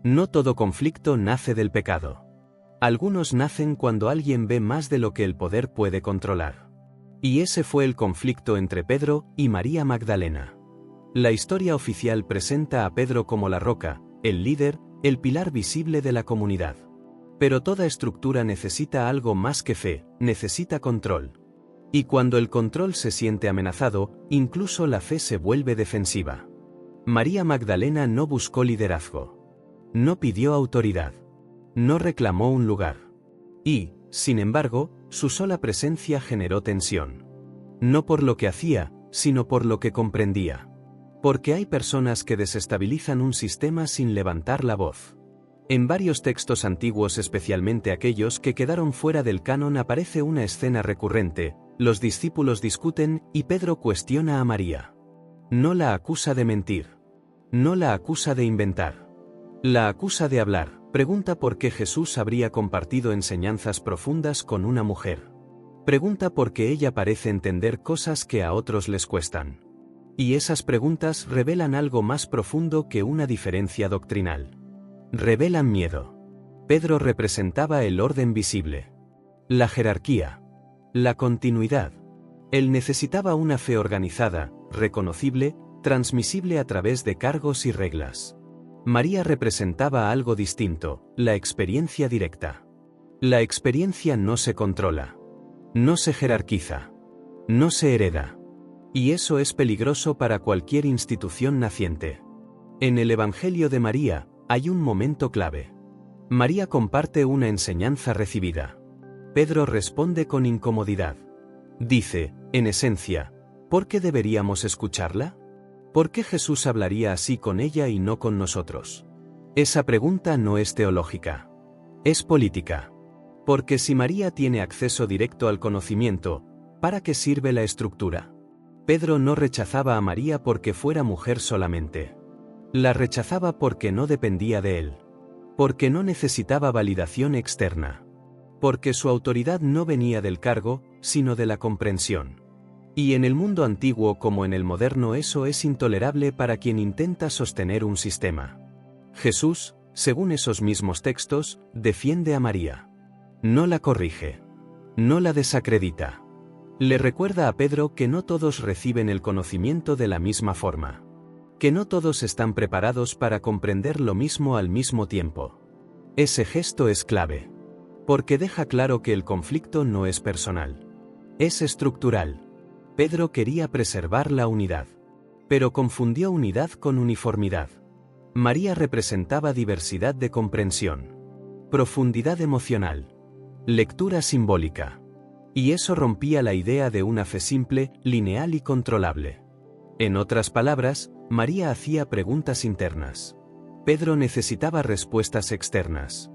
No todo conflicto nace del pecado. Algunos nacen cuando alguien ve más de lo que el poder puede controlar. Y ese fue el conflicto entre Pedro y María Magdalena. La historia oficial presenta a Pedro como la roca, el líder, el pilar visible de la comunidad. Pero toda estructura necesita algo más que fe, necesita control. Y cuando el control se siente amenazado, incluso la fe se vuelve defensiva. María Magdalena no buscó liderazgo. No pidió autoridad. No reclamó un lugar. Y, sin embargo, su sola presencia generó tensión. No por lo que hacía, sino por lo que comprendía. Porque hay personas que desestabilizan un sistema sin levantar la voz. En varios textos antiguos, especialmente aquellos que quedaron fuera del canon, aparece una escena recurrente: los discípulos discuten y Pedro cuestiona a María. No la acusa de mentir. No la acusa de inventar. La acusa de hablar. Pregunta por qué Jesús habría compartido enseñanzas profundas con una mujer. Pregunta por qué ella parece entender cosas que a otros les cuestan. Y esas preguntas revelan algo más profundo que una diferencia doctrinal. Revelan miedo. Pedro representaba el orden visible. La jerarquía. La continuidad. Él necesitaba una fe organizada, reconocible, transmisible a través de cargos y reglas. María representaba algo distinto: la experiencia directa. La experiencia no se controla. No se jerarquiza. No se hereda. Y eso es peligroso para cualquier institución naciente. En el Evangelio de María, hay un momento clave. María comparte una enseñanza recibida. Pedro responde con incomodidad. Dice, en esencia, ¿por qué deberíamos escucharla? ¿Por qué Jesús hablaría así con ella y no con nosotros? Esa pregunta no es teológica. Es política. Porque si María tiene acceso directo al conocimiento, ¿para qué sirve la estructura? Pedro no rechazaba a María porque fuera mujer solamente. La rechazaba porque no dependía de él. Porque no necesitaba validación externa. Porque su autoridad no venía del cargo, sino de la comprensión. Y en el mundo antiguo como en el moderno eso es intolerable para quien intenta sostener un sistema. Jesús, según esos mismos textos, defiende a María. No la corrige. No la desacredita. Le recuerda a Pedro que no todos reciben el conocimiento de la misma forma. Que no todos están preparados para comprender lo mismo al mismo tiempo. Ese gesto es clave. Porque deja claro que el conflicto no es personal. Es estructural. Pedro quería preservar la unidad. Pero confundió unidad con uniformidad. María representaba diversidad de comprensión. Profundidad emocional. Lectura simbólica. Y eso rompía la idea de una fe simple, lineal y controlable. En otras palabras, María hacía preguntas internas. Pedro necesitaba respuestas externas.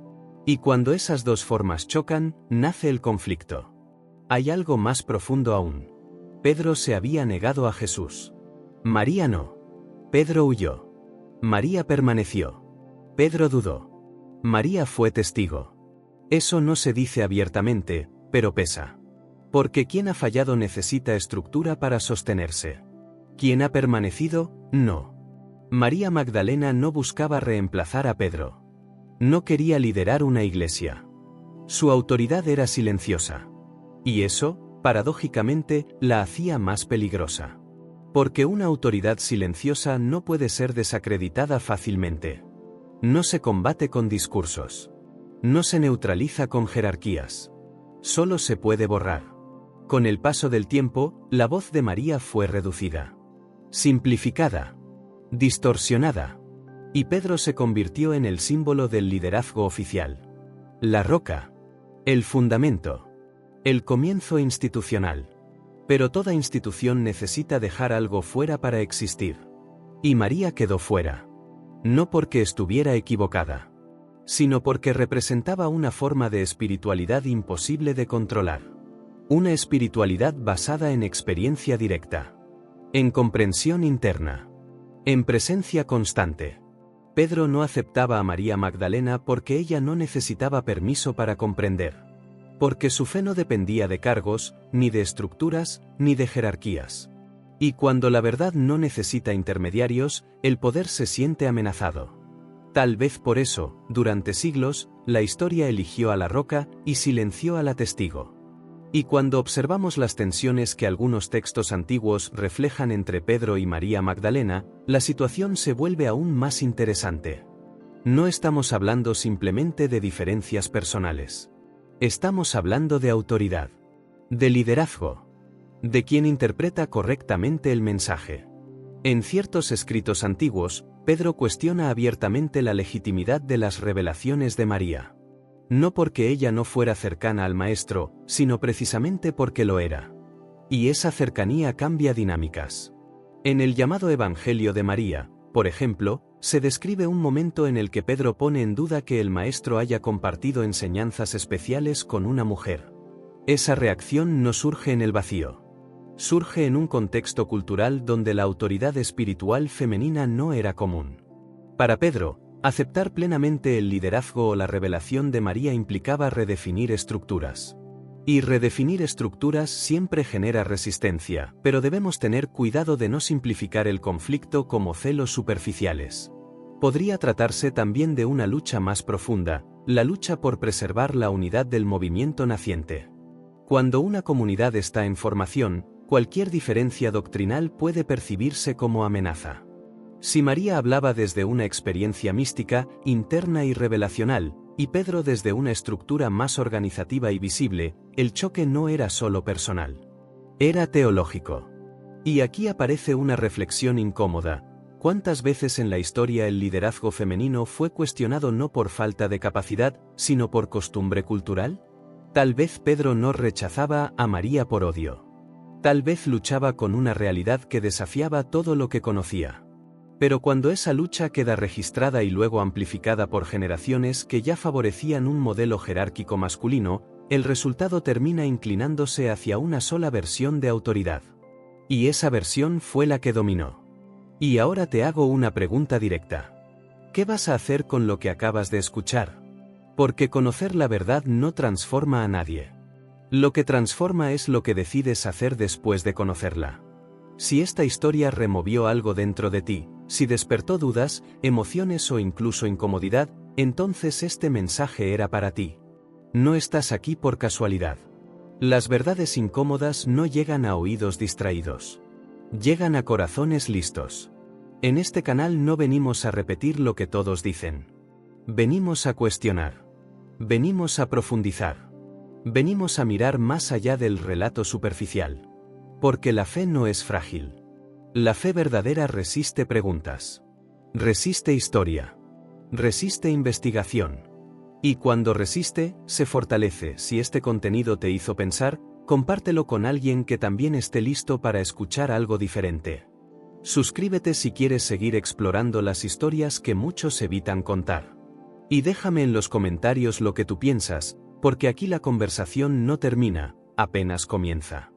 Y cuando esas dos formas chocan, nace el conflicto. Hay algo más profundo aún. Pedro se había negado a Jesús. María no. Pedro huyó. María permaneció. Pedro dudó. María fue testigo. Eso no se dice abiertamente, pero pesa. Porque quien ha fallado necesita estructura para sostenerse. Quien ha permanecido, no. María Magdalena no buscaba reemplazar a Pedro. No quería liderar una iglesia. Su autoridad era silenciosa. Y eso, paradójicamente, la hacía más peligrosa. Porque una autoridad silenciosa no puede ser desacreditada fácilmente. No se combate con discursos. No se neutraliza con jerarquías. Solo se puede borrar. Con el paso del tiempo, la voz de María fue reducida. Simplificada. Distorsionada. Y Pedro se convirtió en el símbolo del liderazgo oficial. La roca. El fundamento. El comienzo institucional. Pero toda institución necesita dejar algo fuera para existir. Y María quedó fuera. No porque estuviera equivocada, sino porque representaba una forma de espiritualidad imposible de controlar. Una espiritualidad basada en experiencia directa. En comprensión interna. En presencia constante. Pedro no aceptaba a María Magdalena porque ella no necesitaba permiso para comprender. Porque su fe no dependía de cargos, ni de estructuras, ni de jerarquías. Y cuando la verdad no necesita intermediarios, el poder se siente amenazado. Tal vez por eso, durante siglos, la historia eligió a la roca y silenció a la testigo. Y cuando observamos las tensiones que algunos textos antiguos reflejan entre Pedro y María Magdalena, la situación se vuelve aún más interesante. No estamos hablando simplemente de diferencias personales. Estamos hablando de autoridad, de liderazgo, de quien interpreta correctamente el mensaje. En ciertos escritos antiguos, Pedro cuestiona abiertamente la legitimidad de las revelaciones de María. No porque ella no fuera cercana al Maestro, sino precisamente porque lo era. Y esa cercanía cambia dinámicas. En el llamado Evangelio de María, por ejemplo, se describe un momento en el que Pedro pone en duda que el Maestro haya compartido enseñanzas especiales con una mujer. Esa reacción no surge en el vacío. Surge en un contexto cultural donde la autoridad espiritual femenina no era común. Para Pedro, aceptar plenamente el liderazgo o la revelación de María implicaba redefinir estructuras. Y redefinir estructuras siempre genera resistencia, pero debemos tener cuidado de no simplificar el conflicto como celos superficiales. Podría tratarse también de una lucha más profunda, la lucha por preservar la unidad del movimiento naciente. Cuando una comunidad está en formación, cualquier diferencia doctrinal puede percibirse como amenaza. Si María hablaba desde una experiencia mística, interna y revelacional, y Pedro desde una estructura más organizativa y visible, el choque no era solo personal. Era teológico. Y aquí aparece una reflexión incómoda. ¿Cuántas veces en la historia el liderazgo femenino fue cuestionado no por falta de capacidad, sino por costumbre cultural? Tal vez Pedro no rechazaba a María por odio. Tal vez luchaba con una realidad que desafiaba todo lo que conocía. Pero cuando esa lucha queda registrada y luego amplificada por generaciones que ya favorecían un modelo jerárquico masculino, el resultado termina inclinándose hacia una sola versión de autoridad. Y esa versión fue la que dominó. Y ahora te hago una pregunta directa. ¿Qué vas a hacer con lo que acabas de escuchar? Porque conocer la verdad no transforma a nadie. Lo que transforma es lo que decides hacer después de conocerla. Si esta historia removió algo dentro de ti, si despertó dudas, emociones o incluso incomodidad, entonces este mensaje era para ti. No estás aquí por casualidad. Las verdades incómodas no llegan a oídos distraídos. Llegan a corazones listos. En este canal no venimos a repetir lo que todos dicen. Venimos a cuestionar. Venimos a profundizar. Venimos a mirar más allá del relato superficial. Porque la fe no es frágil. La fe verdadera resiste preguntas. Resiste historia. Resiste investigación. Y cuando resiste, se fortalece. Si este contenido te hizo pensar, compártelo con alguien que también esté listo para escuchar algo diferente. Suscríbete si quieres seguir explorando las historias que muchos evitan contar. Y déjame en los comentarios lo que tú piensas, porque aquí la conversación no termina, apenas comienza.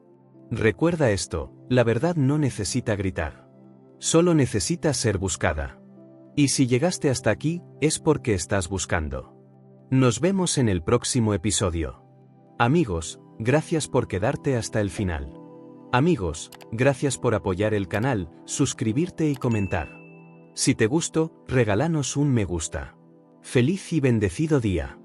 Recuerda esto, la verdad no necesita gritar. Solo necesita ser buscada. Y si llegaste hasta aquí, es porque estás buscando. Nos vemos en el próximo episodio. Amigos, gracias por quedarte hasta el final. Amigos, gracias por apoyar el canal, suscribirte y comentar. Si te gustó, regálanos un me gusta. Feliz y bendecido día.